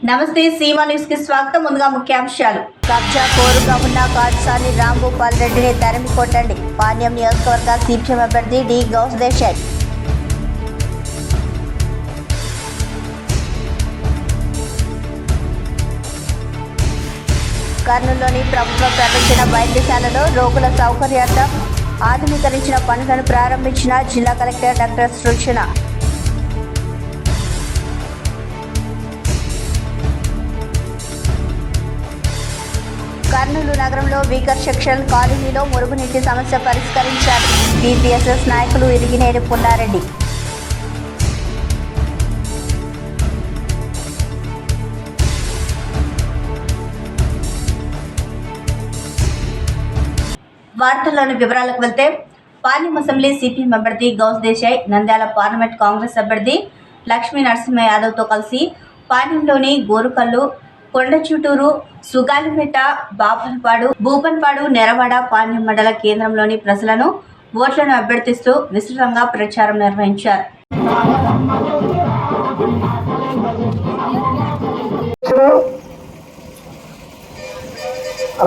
నమస్తే సీమా న్యూస్ కి స్వాగతం. ముందుగా ముఖ్యాంశాలు. కబ్జా కోరుగా ఉన్న కాట్సాని రాంభూపాల్ రెడ్డిని తరిమి కొట్టండి. పాణ్యం నియోజకవర్గ సిపిఎం అభ్యర్థి డి గౌస్ దేశాయ్. కర్నూలులోని ప్రభుత్వ ప్రవేశన వైద్యశాలలో రోగుల సౌకర్యార్థం ఆధునీకరించిన పనులను ప్రారంభించిన జిల్లా కలెక్టర్ డాక్టర్ సృజన. కర్నూలు నగరంలో వీకర్ సెక్షన్ కాలనీలో మురుగునీటి సమస్య పరిష్కరించారు టీపీఎస్ఎస్ నాయకులు ఇరిగినేని పుల్లారెడ్డి. వార్తల్లోని వివరాలకు వెళ్తే, పాణ్యం అసెంబ్లీ సిపిఎం అభ్యర్థి గౌస్ దేశాయ్ నంద్యాల పార్లమెంట్ కాంగ్రెస్ అభ్యర్థి లక్ష్మీ నరసింహ యాదవ్తో కలిసి పాణ్యంలోని గోరుకల్లు, కొండచుటూరు, సుగాలిమెట్ట, బాపన్పాడు, భూపన్పాడు, నెరవాడ, పాణ్యం మండల కేంద్రంలోని ప్రజలను ఓట్లను అభ్యర్థిస్తూ విస్తృతంగా ప్రచారం నిర్వహించారు.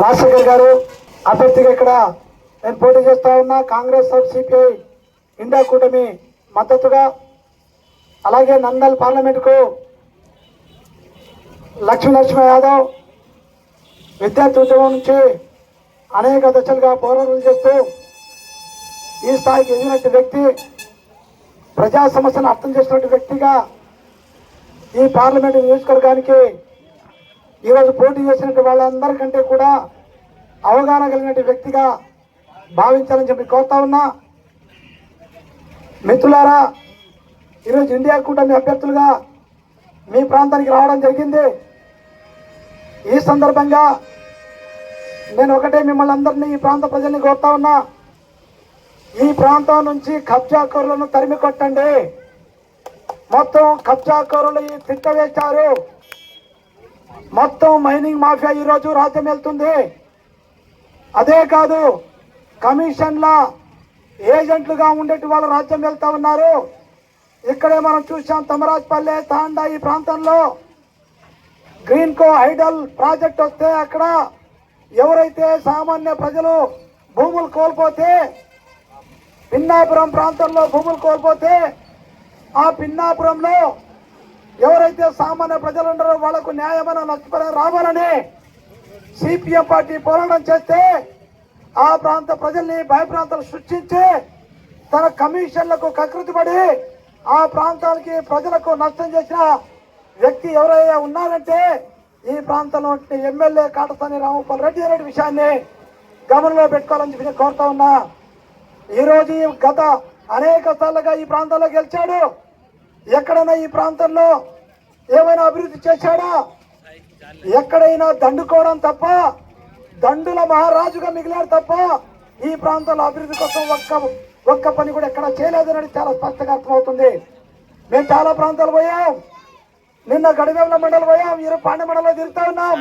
రాజశేఖర్ గారు అభ్యర్థిగా ఇక్కడ నేను పోటీ చేస్తా ఉన్నా. కాంగ్రెస్ సిపిఐ ఇండియా కూటమి మద్దతుగా, అలాగే నంద్యాల పార్లమెంటుకు లక్ష్మీ నరసింహ యాదవ్ విద్యార్థి ఉద్యమం నుంచి అనేక దశలుగా పోరాటాలు చేస్తూ ఈ స్థాయికి ఎదిగినట్టు వ్యక్తి, ప్రజా సమస్యను అర్థం చేసినట్టు వ్యక్తిగా ఈ పార్లమెంటు నియోజకవర్గానికి ఈరోజు పోటీ చేసినట్టు వాళ్ళందరికంటే కూడా అవగాహన కలిగిన వ్యక్తిగా భావించాలని చెప్పి కోరుతా ఉన్నా. మిత్రులారా, ఈరోజు ఇండియా కూటమి అభ్యర్థులుగా మీ ప్రాంతానికి రావడం జరిగింది. ఈ సందర్భంగా నేను ఒకటే మిమ్మల్ని అందరినీ, ఈ ప్రాంత ప్రజల్ని కోరుతా ఉన్నా, ఈ ప్రాంతం నుంచి కబ్జాకోరులను తరిమి కొట్టండి. మొత్తం కబ్జాకోరులు ఈ తిట్ట వేశారు. మొత్తం మైనింగ్ మాఫియా ఈరోజు రాజ్యం వెళ్తుంది. అదే కాదు, కమిషన్ల ఏజెంట్లుగా ఉండేటి వాళ్ళు రాజ్యం వెళ్తా ఉన్నారు. ఇక్కడే మనం చూసాం, తమరాజ్పల్లె, తాండా ఈ ప్రాంతంలో గ్రీన్కో ఐడల్ ప్రాజెక్ట్ వస్తే అక్కడ ఎవరైతే సామాన్య ప్రజలు భూములు కోల్పోతే, పిన్నాపురం ప్రాంతంలో భూములు కోల్పోతే, ఆ పిన్నాపురంలో ఎవరైతే సామాన్య ప్రజలు ఉన్నారో వాళ్లకు న్యాయమైన నష్టపరిహారం రావాలని సిపిఎం పార్టీ పోరాటం చేస్తే, ఆ ప్రాంత ప్రజల్ని భయప్రాంతాలు సృష్టించి తన కమిషన్లకు కకృతిపడి ఆ ప్రాంతానికి ప్రజలకు నష్టం చేసిన వ్యక్తి ఎవరైనా ఉన్నారంటే ఈ ప్రాంతంలో ఎమ్మెల్యే కాటసాని రాంభూపాల్ రెడ్డి అనే విషయాన్ని గమనంలో పెట్టుకోవాలని చెప్పి కోరుతా ఉన్నా. ఈరోజు గత అనేక సార్లుగా ఈ ప్రాంతంలో గెలిచాడు. ఎక్కడైనా ఈ ప్రాంతంలో ఏమైనా అభివృద్ధి చేశాడా? ఎక్కడైనా దండుకోవడం తప్ప, దండుల మహారాజుగా మిగిలాడు తప్ప ఈ ప్రాంతంలో అభివృద్ధి కోసం ఒక్క పని కూడా ఎక్కడ చేయలేదనేది చాలా స్పష్టంగా అర్థమవుతుంది. మేము చాలా ప్రాంతాలు పోయాం. నిన్న గడివేల మండలం పోయాం, ఈరోజు పాండ్య మండలంలో తిరుగుతా ఉన్నాం.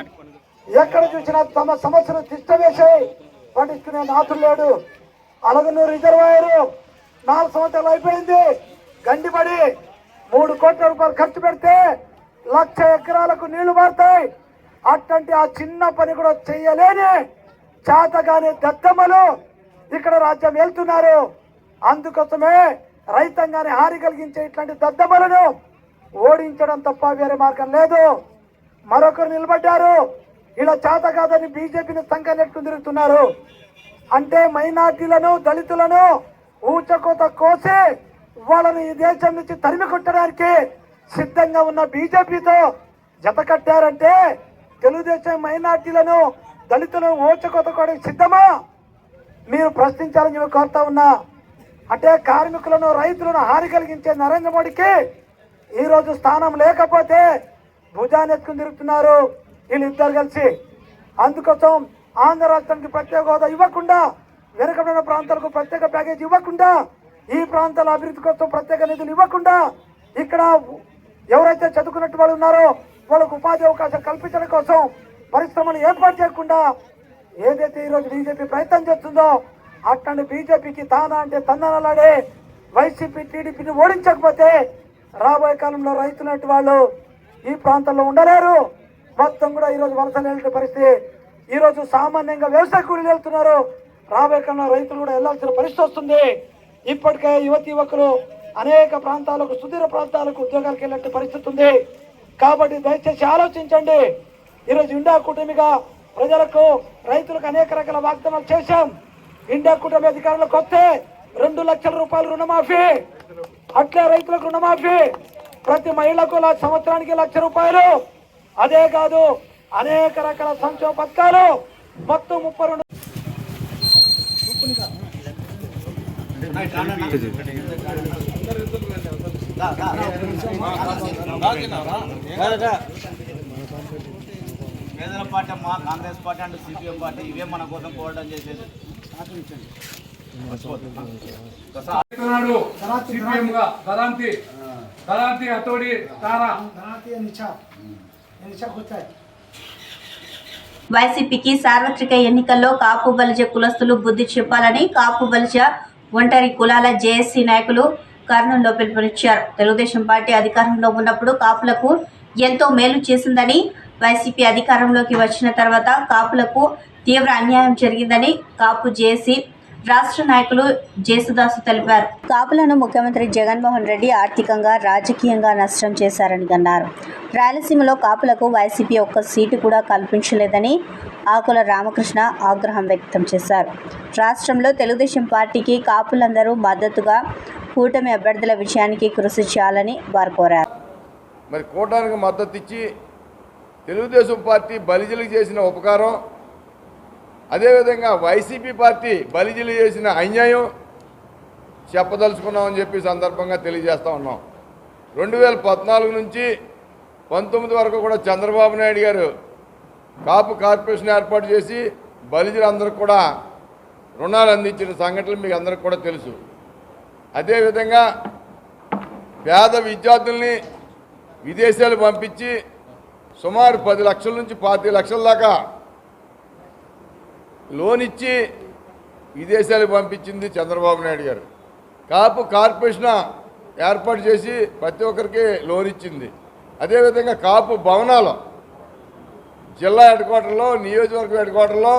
ఎక్కడ చూసినా తమ సమస్యను తిష్ట వేసి పట్టించుకునే నాథులు లేడు. అలగనూరు రిజర్వాయర్ 4 సంవత్సరాలు అయిపోయింది, గండిపడి 3 కోట్ల రూపాయలు ఖర్చు పెడితే 1,00,000 ఎకరాలకు నీళ్లు మారుతాయి. అట్లాంటి ఆ చిన్న పని కూడా చెయ్యలేని చేతగానే దద్దమ్మలు ఇక్కడ రాజ్యం వెళ్తున్నారు. అందుకోసమే రైతాంగాన్ని హాని కలిగించే ఇట్లాంటి దద్దమ్మలను ఓడించడం తప్ప వేరే మార్గం లేదు. మరొకరు నిలబడ్డారు, ఇలా చేత కాదని బీజేపీని సంకనెట్టు తిరుగుతున్నారు. అంటే మైనార్టీలను, దళితులను ఊచకోత కోసి వాళ్ళని ఈ దేశం నుంచి తరిమి కొట్టడానికి సిద్ధంగా ఉన్న బీజేపీతో జత కట్టారంటే తెలుగుదేశం మైనార్టీలను, దళితులను ఊచకోత కోయడానికి సిద్ధమా? మీరు ప్రశ్నించాలని చెప్పి కోరుతా ఉన్నా. అంటే కార్మికులను, రైతులను హాని కలిగించే నరేంద్ర మోడీకి ఈరోజు స్థానం లేకపోతే భుజాన్ని ఎత్తుకుని తిరుగుతున్నారు వీళ్ళిద్దరు కలిసి. అందుకోసం ఆంధ్ర రాష్ట్రానికి ప్రత్యేక హోదా ఇవ్వకుండా, వెనుకబడిన ప్రాంతాలకు ప్రత్యేక ప్యాకేజ్ ఇవ్వకుండా, ఈ ప్రాంతాల అభివృద్ధి కోసం ప్రత్యేక నిధులు ఇవ్వకుండా, ఇక్కడ ఎవరైతే చదువుకున్నట్టు వాళ్ళు ఉన్నారో వాళ్ళకు ఉపాధి అవకాశం కల్పించడం కోసం పరిశ్రమలు ఏర్పాటు చేయకుండా ఏదైతే ఈరోజు బీజేపీ ప్రయత్నం చేస్తుందో అట్లాంటి బీజేపీకి తానా అంటే తందనలాడే వైసీపీ టీడీపీని ఓడించకపోతే రాబోయే కాలంలో రైతులంటి వాళ్ళు ఈ ప్రాంతంలో ఉండలేరు. మొత్తం కూడా ఈరోజు వలసలు వెళ్ళే పరిస్థితి. ఈరోజు సామాన్యంగా వ్యవసాయ కూలీలు వెళ్తున్నారు. రాబోయే కాలంలో రైతులు కూడా వెళ్లాల్సిన పరిస్థితి వస్తుంది. ఇప్పటికే యువతి యువకులు అనేక ప్రాంతాలకు, సుదూర ప్రాంతాలకు ఉద్యోగాలకు వెళ్ళే పరిస్థితి ఉంది. కాబట్టి దయచేసి ఆలోచించండి. ఈరోజు ఇండియా కూటమిగా ప్రజలకు, రైతులకు అనేక రకాల వాగ్దానాలు చేశాం. ఇండియా కూటమి అధికారంలోకి వస్తే 2 లక్షల రూపాయలు రుణమాఫీ, అట్లే రైతులకు రుణమాఫీ, ప్రతి మహిళకు సంవత్సరానికి 1 లక్ష రూపాయలు. అదే కాదు, అనేక రకాల సంక్షేమ పథకాలు మొత్తం 32. పేదల పార్టీ మా Congress party and CPM party ఇవే మన కోసం పోరాటం చేసేది. వైసీపీకి సార్వత్రిక ఎన్నికల్లో కాపు బలిజ కులస్తులు బుద్ధి చెప్పాలని కాపు బలిజ ఒంటరి కులాల జేఏసీ నాయకులు కర్నూలులో పిలుపునిచ్చారు. తెలుగుదేశం పార్టీ అధికారంలో ఉన్నప్పుడు కాపులకు ఎంతో మేలు చేసిందని, వైసీపీ అధికారంలోకి వచ్చిన తర్వాత కాపులకు తీవ్ర అన్యాయం జరిగిందని కాపు జేఏసీ రాష్ట్ర నాయకులు జేసుదాసు తెలిపారు. కాపులను ముఖ్యమంత్రి జగన్మోహన్ రెడ్డి ఆర్థికంగా, రాజకీయంగా నష్టం చేశారని అన్నారు. రాయలసీమలో కాపులకు వైసీపీ ఒక్క సీటు కూడా కల్పించలేదని ఆకుల రామకృష్ణ ఆగ్రహం వ్యక్తం చేశారు. రాష్ట్రంలో తెలుగుదేశం పార్టీకి కాపులందరూ మద్దతుగా కూటమి అభ్యర్థుల విజయానికి కృషి చేయాలని వారు కోరారు. మరి కూటమికి మద్దతు ఇచ్చి తెలుగుదేశం పార్టీ బలిజలకు చేసిన ఉపకారం, అదేవిధంగా వైసీపీ పార్టీ బలిజలు చేసిన అన్యాయం చెప్పదలుచుకున్నామని చెప్పి సందర్భంగా తెలియజేస్తూ ఉన్నాం. 2014 నుంచి 19 వరకు కూడా చంద్రబాబు నాయుడు గారు కాపు కార్పొరేషన్ ఏర్పాటు చేసి బలిజలందరికీ కూడా రుణాలు అందించిన సంఘటనలు మీకు అందరికీ కూడా తెలుసు. అదేవిధంగా పేద విద్యార్థుల్ని విదేశాలు పంపించి సుమారు 10 లక్షల నుంచి 25 లక్షల దాకా లోన్ ఇచ్చి విదేశాలకు పంపించింది చంద్రబాబు నాయుడు గారు. కాపు కార్పొరేషన్ ఏర్పాటు చేసి ప్రతి ఒక్కరికి లోన్ ఇచ్చింది. అదేవిధంగా కాపు భవనాలు జిల్లా హెడ్ క్వార్టర్లో, నియోజకవర్గం హెడ్ క్వార్టర్లో,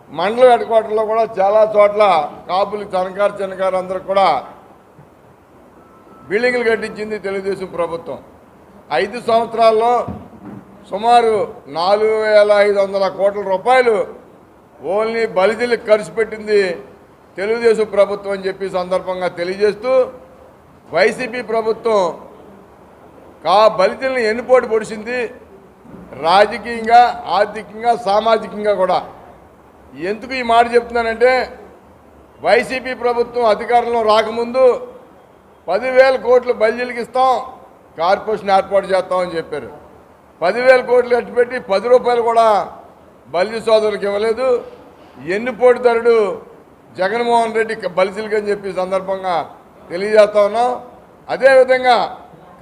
మండలం హెడ్ క్వార్టర్లో కూడా చాలా చోట్ల కాపులు చిన్నకారు అందరూ కూడా బిల్డింగ్లు కట్టించింది తెలుగుదేశం ప్రభుత్వం. 5 సంవత్సరాల్లో సుమారు 4,500 కోట్ల రూపాయలు ఓన్లీ బలిజలకు ఖర్చు పెట్టింది తెలుగుదేశం ప్రభుత్వం అని చెప్పి సందర్భంగా తెలియజేస్తూ, వైసీపీ ప్రభుత్వం బలిజల్ని ఎన్నుపోటు పొడిచింది. రాజకీయంగా, ఆర్థికంగా, సామాజికంగా కూడా. ఎందుకు ఈ మాట చెప్తున్నానంటే, వైసీపీ ప్రభుత్వం అధికారంలో రాకముందు 10,000 కోట్లు బలిజలకు ఇస్తాం, కార్పొరేషన్ ఏర్పాటు చేస్తామని చెప్పారు. 10,000 కోట్లు ఎట్టుపెట్టి 10 రూపాయలు కూడా బలిజ సోదరులకు ఇవ్వలేదు. ఎన్నుపోటుదారుడు జగన్మోహన్ రెడ్డి బలిజలకు అని చెప్పి సందర్భంగా తెలియజేస్తా ఉన్నాం. అదేవిధంగా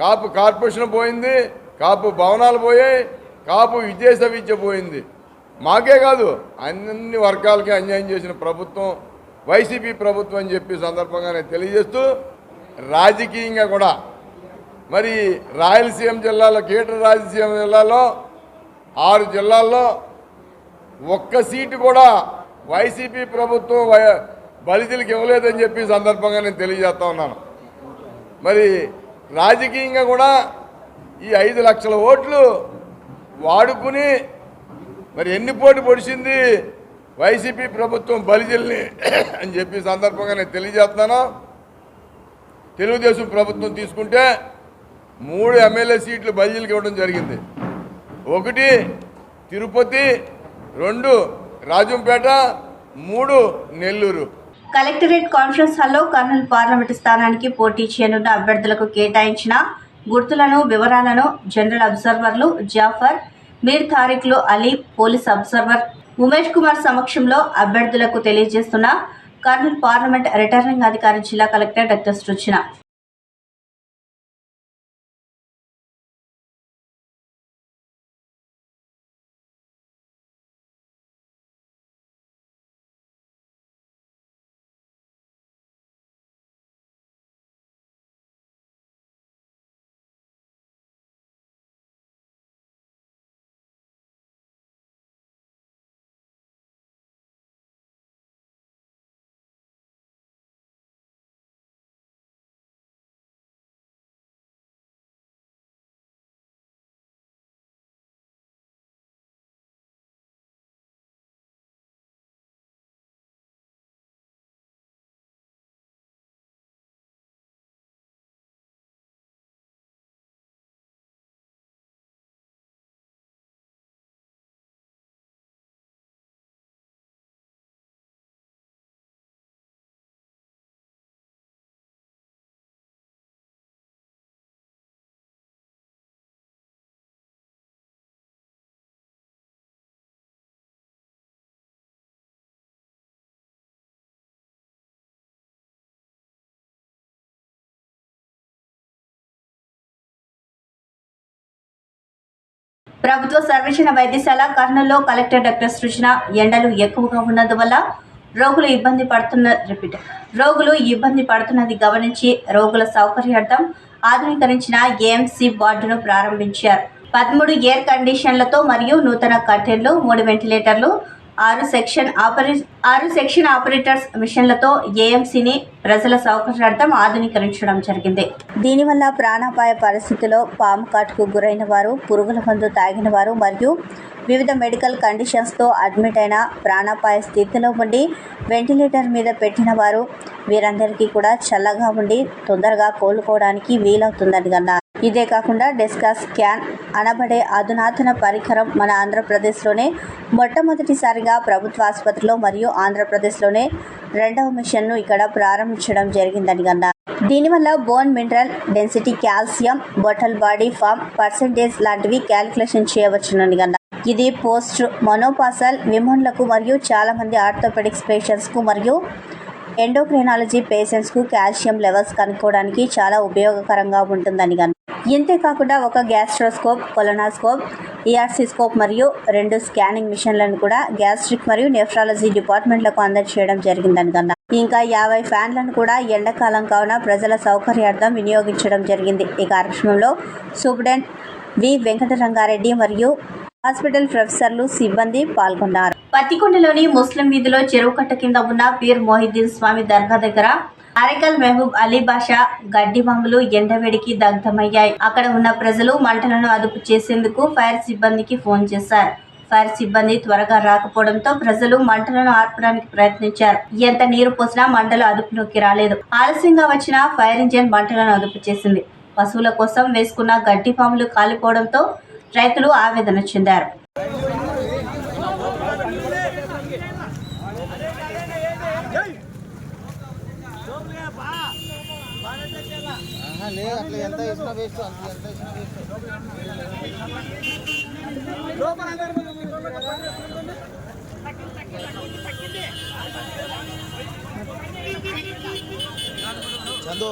కాపు కార్పొరేషన్ పోయింది, కాపు భవనాలు పోయాయి, కాపు విద్య పోయింది. మాకే కాదు, అన్ని వర్గాలకి అన్యాయం చేసిన ప్రభుత్వం వైసీపీ ప్రభుత్వం అని చెప్పి సందర్భంగా నేను తెలియజేస్తూ, రాజకీయంగా కూడా మరి రాయలసీమ జిల్లాలో, గ్రేటర్ రాయలసీమ జిల్లాలో 6 జిల్లాల్లో ఒక్క సీటు కూడా వైసీపీ ప్రభుత్వం బలిజలకు ఇవ్వలేదని చెప్పి సందర్భంగా నేను తెలియజేస్తా ఉన్నాను. మరి రాజకీయంగా కూడా ఈ 5 లక్షల ఓట్లు వాడుకుని మరి ఎన్నిపోటు పొడిచింది వైసీపీ ప్రభుత్వం బలిజల్ని అని చెప్పి సందర్భంగా నేను తెలియజేస్తున్నాను. తెలుగుదేశం ప్రభుత్వం తీసుకుంటే 3 ఎమ్మెల్యే సీట్లు బలిజలకు ఇవ్వడం జరిగింది. 1 తిరుపతి, 2 రాజంపేట, 3 నెల్లూరు. కలెక్టరేట్ కాన్ఫరెన్స్ హాల్లో కర్నూలు పార్లమెంటు స్థానానికి పోటీ చేయనున్న అభ్యర్థులకు కేటాయించిన గుర్తులను, వివరాలను జనరల్ అబ్జర్వర్లు జాఫర్, మీర్ తారిక్లు, అలీ, పోలీస్ అబ్జర్వర్ ఉమేష్ కుమార్ సమక్షంలో అభ్యర్థులకు తెలియజేస్తున్న కర్నూలు పార్లమెంట్ రిటర్నింగ్ అధికారి జిల్లా కలెక్టర్ డాక్టర్ సృజన. ప్రభుత్వ సర్వజన వైద్యశాల కర్నూలులో కలెక్టర్ డాక్టర్ సృజన ఎండలు ఎక్కువగా ఉన్నందువల్ల రోగులు ఇబ్బంది పడుతున్నది గమనించి రోగుల సౌకర్యార్థం ఆధునీకరించిన ఏఎంసీ వార్డును ప్రారంభించారు. 13 ఎయిర్ కండిషన్లతో మరియు నూతన కర్టెన్లు, 3 వెంటిలేటర్లు, 6 సెక్షన్ ఆపరేటర్స్ మిషన్లతో ఏఎంసీని ప్రజల సౌకర్యార్థం ఆధునీకరించడం జరిగింది. దీనివల్ల ప్రాణాపాయ పరిస్థితిలో పాము కాటుకు గురైన వారు, పురుగుల మందు తాగిన వారు మరియు వివిధ మెడికల్ కండిషన్స్తో అడ్మిట్ అయిన ప్రాణాపాయ స్థితిలో ఉండి వెంటిలేటర్ మీద పెట్టిన వారు వీరందరికీ కూడా చల్లగా ఉండి తొందరగా కోలుకోవడానికి వీలవుతుందని అన్నారు. ఇదే కాకుండా డెస్కా స్కాన్ అనబడే అధునాతన పరికరం మన ఆంధ్రప్రదేశ్లోనే మొట్టమొదటిసారిగా ప్రభుత్వ ఆసుపత్రిలో మరియు ఆంధ్రప్రదేశ్లోనే 2వ మిషన్ను ఇక్కడ ప్రారంభించడం జరిగిందని అన్నారు. దీనివల్ల bone mineral density, calcium, total body fat percentage లాంటివి క్యాలిక్యులేషన్ చేయవచ్చునని అన్నారు. ఇది పోస్ట్ మొనోపాసల్ విమన్లకు మరియు చాలామంది ఆర్థోపెడిక్స్ పేషెంట్స్కు మరియు ఎండోక్రైనాలజీ పేషెంట్స్కు కాల్షియం లెవెల్స్ కనుక్కోవడానికి చాలా ఉపయోగకరంగా ఉంటుందని అన్నారు. ఇంతేకాకుండా ఒక గ్యాస్ట్రోస్కోప్, కొలనాస్కోప్, ఈఆర్సీ స్కోప్ మరియు 2 స్కానింగ్ మిషన్లను కూడా గ్యాస్ట్రిక్ మరియు నెఫ్రాలజీ డిపార్ట్మెంట్లకు అందజేయడం జరిగిందని అన్నారు. ఇంకా 50 ఫ్యాన్లను కూడా ఎండాకాలం కావున ప్రజల సౌకర్యార్థం వినియోగించడం జరిగింది. ఈ కార్యక్రమంలో సూపరింటెండెంట్ వి వెంకటరంగారెడ్డి మరియు హాస్పిటల్ ప్రొఫెసర్లు, సిబ్బంది పాల్గొన్నారు. పత్తికొండలోని ముస్లిం వీధిలో చెరువు కట్ట కింద ఉన్న పీర్ మొహిద్దీన్ స్వామి దర్గా దగ్గర అరెకల్ మెహబూబ్ అలీ బాషా గడ్డి బాంబులు ఎండవేడికి దగ్ధమయ్యాయి. అక్కడ ఉన్న ప్రజలు మంటలను అదుపు చేసేందుకు ఫైర్ సిబ్బందికి ఫోన్ చేశారు. ఫైర్ సిబ్బంది త్వరగా రాకపోవడంతో ప్రజలు మంటలను ఆర్పడానికి ప్రయత్నించారు. ఎంత నీరు పోసినా మంటలు అదుపులోకి రాలేదు. ఆలస్యంగా వచ్చిన ఫైర్ ఇంజిన్ మంటలను అదుపు చేసింది. పశువుల కోసం వేసుకున్న గడ్డి పాములు కాలిపోవడంతో రైతులు ఆవేదన చెందారు. చందు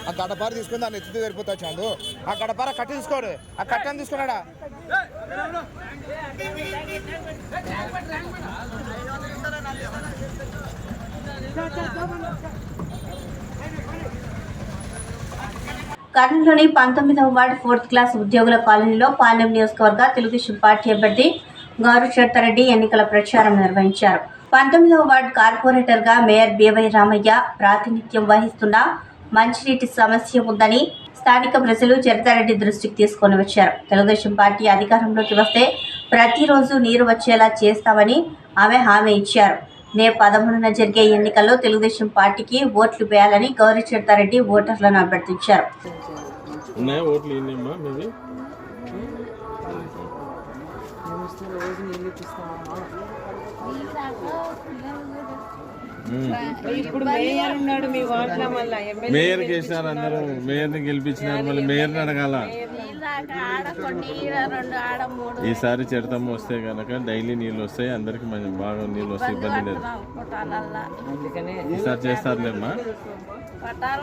ఆ గడపార తీసుకుని దాన్ని ఎత్తుతూ సరిపోతావు. చందు ఆ గడపార కట్టి తీసుకోడు, ఆ కట్టని తీసుకున్నాడా? కర్నూలులోని 19వ వార్డు 4th క్లాస్ ఉద్యోగుల కాలనీలో పాలెం నియోజకవర్గ తెలుగుదేశం పార్టీ అభ్యర్థి గారు చర్తారెడ్డి ఎన్నికల ప్రచారం నిర్వహించారు. 19వ వార్డు కార్పొరేటర్గా మేయర్ బివై రామయ్య ప్రాతినిధ్యం వహిస్తున్న మంచినీటి సమస్య ఉందని స్థానిక ప్రజలు చర్తారెడ్డి దృష్టికి తీసుకొని వచ్చారు. తెలుగుదేశం పార్టీ అధికారంలోకి వస్తే ప్రతిరోజు నీరు వచ్చేలా చేస్తామని ఆమె హామీ ఇచ్చారు. మే 13న జరిగే ఎన్నికల్లో తెలుగుదేశం పార్టీకి ఓట్లు వేయాలని గౌరీ చర్తారెడ్డి ఓటర్లను అభ్యర్థించారు. ఇప్పుడు మేయర్ ఉన్నాడు మీ వార్డులో, మళ్ళీ మేయర్ చేసినారు, అందరూ మేయర్ని గెలిపించినారు, మళ్ళీ మేయర్ని అడగాల. ఈసారి చిడతమ్మ వస్తే కనుక డైలీ నీళ్ళు వస్తాయి, అందరికి మంచి బాగా నీళ్ళు వస్తాయి, ఇబ్బంది లేదు. ఈసారి చేస్తారులేమ్మా. పట్టాలు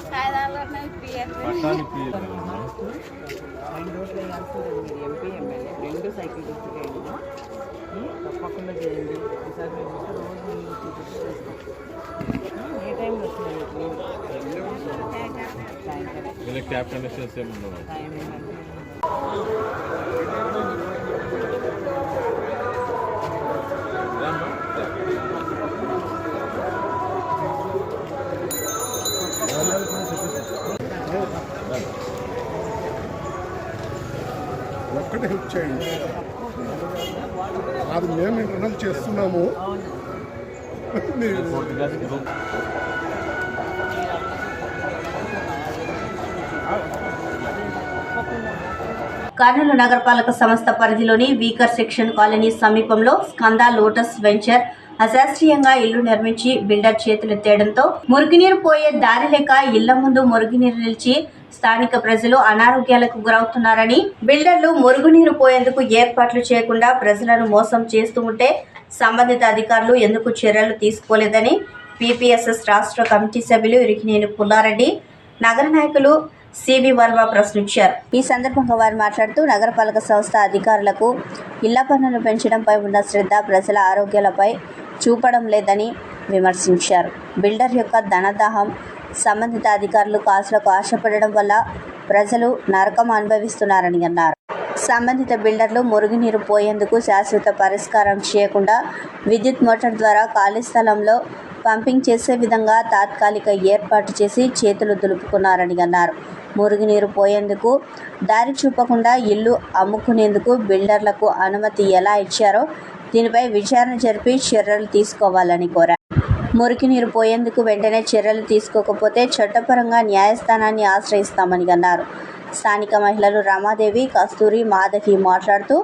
తప్పకుండా చేయండి. ఈసారి మేము ఏ టైంలో వస్తున్నాయి ట్యాప్ కనెక్షన్స్ ఏమి ఉండవు. ఒక్కటే హెల్ప్ చేయండి, అది మేము ఇంటర్నల్ చేస్తున్నాము. కర్నూలు నగరపాలక సంస్థ పరిధిలోని వీకర్ సెక్షన్ కాలనీ సమీపంలో స్కంద లోటస్ వెంచర్ అశాస్త్రీయంగా ఇల్లు నిర్మించి బిల్డర్ చేతులెత్తేయడంతో మురుగునీరు పోయే దారి లేక ఇళ్ల ముందు మురుగునీరు నిలిచి స్థానిక ప్రజలు అనారోగ్యాలకు గురవుతున్నారని, బిల్డర్లు మురుగునీరు పోయేందుకు ఏర్పాట్లు చేయకుండా ప్రజలను మోసం చేస్తూ ఉంటే సంబంధిత అధికారులు ఎందుకు చర్యలు తీసుకోలేదని పీపీఎస్ఎస్ రాష్ట్ర కమిటీ సభ్యులు ఇరికినేని పుల్లారెడ్డి, నగర నాయకులు సివి వర్మ ప్రశ్నించారు. ఈ సందర్భంగా వారు మాట్లాడుతూ నగరపాలక సంస్థ అధికారులకు ఇళ్ల పన్నులు పెంచడంపై ఉన్న శ్రద్ధ ప్రజల ఆరోగ్యాలపై చూపడం లేదని విమర్శించారు. బిల్డర్ యొక్క ధనదాహం, సంబంధిత అధికారులు కాసులకు ఆశపడడం వల్ల ప్రజలు నరకం అనుభవిస్తున్నారని అన్నారు. సంబంధిత బిల్డర్లు మురుగునీరు పోయేందుకు శాశ్వత పరిష్కారం చేయకుండా విద్యుత్ మోటార్ ద్వారా ఖాళీ స్థలంలో పంపింగ్ చేసే విధంగా తాత్కాలిక ఏర్పాటు చేసి చేతులు దులుపుకున్నారని అన్నారు. మురుగునీరు పోయేందుకు దారి చూపకుండా ఇల్లు అమ్ముకునేందుకు బిల్డర్లకు అనుమతి ఎలా ఇచ్చారో దీనిపై విచారణ జరిపి చర్యలు తీసుకోవాలని కోరారు. మురికి నీరు పోయేందుకు వెంటనే చర్యలు తీసుకోకపోతే చట్టపరంగా న్యాయస్థానాన్ని ఆశ్రయిస్తామని అన్నారు. స్థానిక మహిళలు రమాదేవి, కస్తూరి, మాధవి మాట్లాడుతూ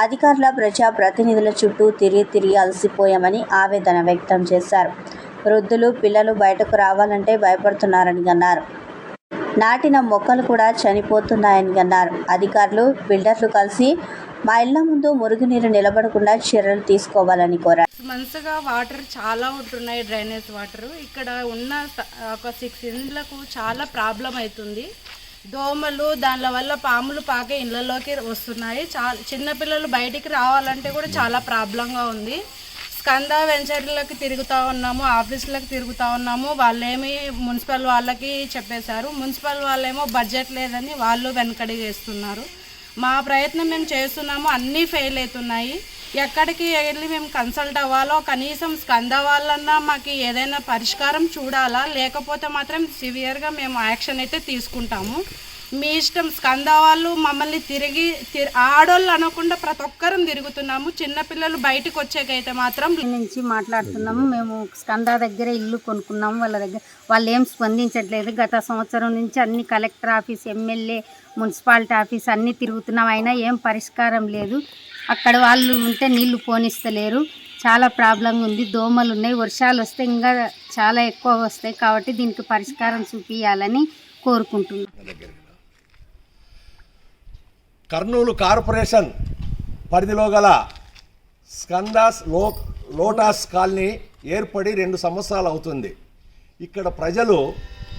అధికారుల ప్రజాప్రతినిధుల చుట్టూ తిరిగి అలసిపోయామని ఆవేదన వ్యక్తం చేశారు. వృద్ధులు, పిల్లలు బయటకు రావాలంటే భయపడుతున్నారని అన్నారు. నాటిన మొక్కలు కూడా చనిపోతున్నాయని అన్నారు. అధికారులు, బిల్డర్లు కలిసి మా ఇళ్ల ముందు మురుగునీరు నిలబడకుండా చర్యలు తీసుకోవాలని కోరారు. మంచిగా వాటర్ చాలా ఉంటున్నాయి, డ్రైనేజ్ వాటర్. ఇక్కడ ఉన్న ఒక 6 ఇండ్లకు చాలా ప్రాబ్లం అవుతుంది. దోమలు, దాని వల్ల పాములు పాకే ఇళ్ళలోకి వస్తున్నాయి. చిన్నపిల్లలు బయటికి రావాలంటే కూడా చాలా ప్రాబ్లంగా ఉంది. స్కంద వెంచర్లకు తిరుగుతూ ఉన్నాము, ఆఫీసులకు తిరుగుతూ ఉన్నాము. వాళ్ళేమి మున్సిపల్ వాళ్ళకి చెప్పేశారు. మున్సిపల్ వాళ్ళేమో బడ్జెట్ లేదని వాళ్ళు వెనకడి చేస్తున్నారు. మా ప్రయత్నం మేము చేస్తున్నాము, అన్నీ ఫెయిల్ అవుతున్నాయి. ఎక్కడికి వెళ్ళి మేము కన్సల్ట్ అవ్వాలో, కనీసం స్కంద వాళ్ళన్నా మాకు ఏదైనా పరిష్కారం చూడాలా, లేకపోతే మాత్రం సివియర్గా మేము యాక్షన్ అయితే తీసుకుంటాము. మీ ఇష్టం. స్కంద వాళ్ళు మమ్మల్ని ఆడోళ్ళు అనకుండా ప్రతి ఒక్కరం తిరుగుతున్నాము. చిన్నపిల్లలు బయటకు వచ్చేకైతే మాత్రం నుంచి మాట్లాడుతున్నాము. మేము స్కంద దగ్గర ఇల్లు కొనుక్కున్నాము. వాళ్ళ దగ్గర వాళ్ళు ఏం స్పందించట్లేదు. గత సంవత్సరం నుంచి అన్ని collector office, MLA, municipality office అన్నీ తిరుగుతున్నాం, అయినా ఏం పరిష్కారం లేదు. అక్కడ వాళ్ళు ఉంటే నీళ్లు పోనిస్తలేరు. చాలా ప్రాబ్లంగా ఉంది. దోమలు ఉన్నాయి. వర్షాలు వస్తే ఇంకా చాలా ఎక్కువ వస్తాయి. కాబట్టి దీనికి పరిష్కారం చూపించాలని కోరుకుంటున్నాం. కర్నూలు కార్పొరేషన్ పరిధిలో గల స్కందాస్ లోటాస్ కాలనీ ఏర్పడి 2 సంవత్సరాలు అవుతుంది. ఇక్కడ ప్రజలు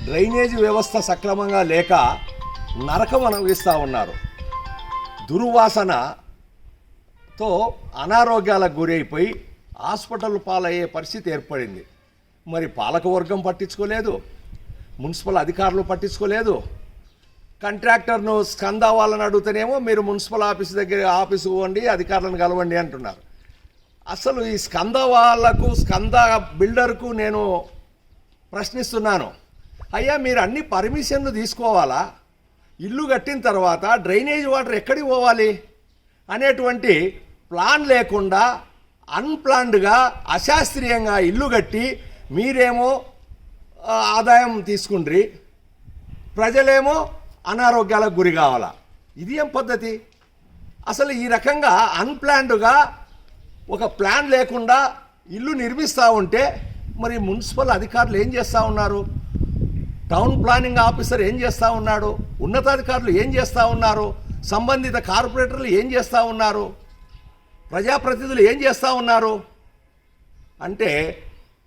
డ్రైనేజీ వ్యవస్థ సక్రమంగా లేక నరకం అనుభవిస్తూ ఉన్నారు. దుర్వాసనతో అనారోగ్యాలకు గురైపోయి హాస్పిటల్ పాలయ్యే పరిస్థితి ఏర్పడింది. మరి పాలకవర్గం పట్టించుకోలేదు, మున్సిపల్ అధికారులు పట్టించుకోలేదు. కాంట్రాక్టర్ను స్కంద వాళ్ళని అడుగుతానేమో మీరు మున్సిపల్ ఆఫీసు పోండి, అధికారులను కలవండి అంటున్నారు. అసలు ఈ స్కంద వాళ్ళకు, స్కంద బిల్డర్కు నేను ప్రశ్నిస్తున్నాను, అయ్యా మీరు అన్ని పర్మిషన్లు తీసుకోవాలా? ఇల్లు కట్టిన తర్వాత డ్రైనేజ్ వాటర్ ఎక్కడికి పోవాలి అనేటువంటి ప్లాన్ లేకుండా అన్ప్లాన్డ్గా అశాస్త్రీయంగా ఇల్లు కట్టి మీరేమో ఆదాయం తీసుకుండ్రి, ప్రజలేమో అనారోగ్యాలకు గురి కావాలా? ఇది ఏం పద్ధతి? అసలు ఈ రకంగా అన్ప్లాన్డ్గా ఒక ప్లాన్ లేకుండా ఇల్లు నిర్మిస్తూ ఉంటే మరి మున్సిపల్ అధికారులు ఏం చేస్తూ ఉన్నారు? టౌన్ ప్లానింగ్ ఆఫీసర్ ఏం చేస్తూ ఉన్నాడు? ఉన్నతాధికారులు ఏం చేస్తూ ఉన్నారు? సంబంధిత కార్పొరేటర్లు ఏం చేస్తూ ఉన్నారు? ప్రజాప్రతినిధులు ఏం చేస్తూ ఉన్నారు? అంటే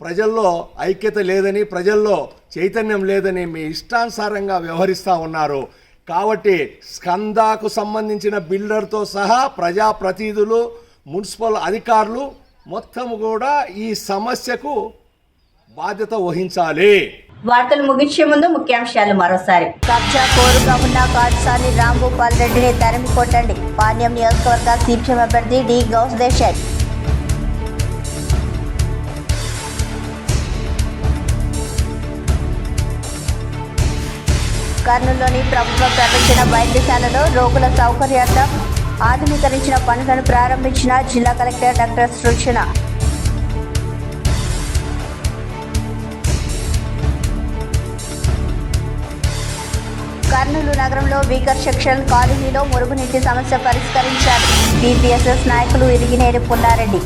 ప్రజల్లో ఐక్యత లేదని, ప్రజల్లో చైతన్యం లేదని మీ ఇష్టానుసారంగా వ్యవహరిస్తూ ఉన్నారు. కాబట్టి స్కందాకు సంబంధించిన బిల్డర్తో సహా ప్రజాప్రతినిధులు, మున్సిపల్ అధికారులు మొత్తం కూడా ఈ సమస్యకు బాధ్యత వహించాలి. వార్తలు ముగించే ముందు ముఖ్యాంశాలు మరోసారి. కబ్జా కోరుగా ఉన్న కాట్సాని రాంభూపాల్ రెడ్డిని తరిమి కొట్టండి. పాణ్యం నియోజకవర్గ సిపిఎం అభ్యర్థి డి గౌస్ దేశాయ్. కర్నూలులోని ప్రభుత్వ ప్రవేశించిన వైద్యశాలలో రోగుల సౌకర్యార్థం ఆధునీకరించిన పనులను ప్రారంభించిన జిల్లా కలెక్టర్ డాక్టర్ సృజన. కర్నూలు నగరంలో వీకర్ సెక్షన్ కాలనీలో మురుగునీటి సమస్య పరిష్కరించారు టీపీఎస్ఎస్ నాయకులు ఇరిగినేని పుల్లారెడ్డి.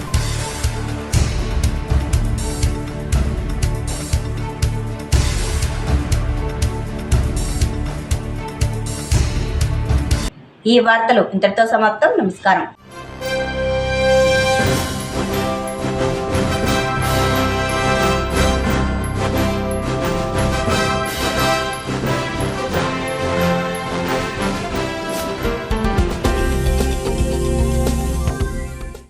ఈ వార్తలు ఇంతటితో సమాప్తం. నమస్కారం.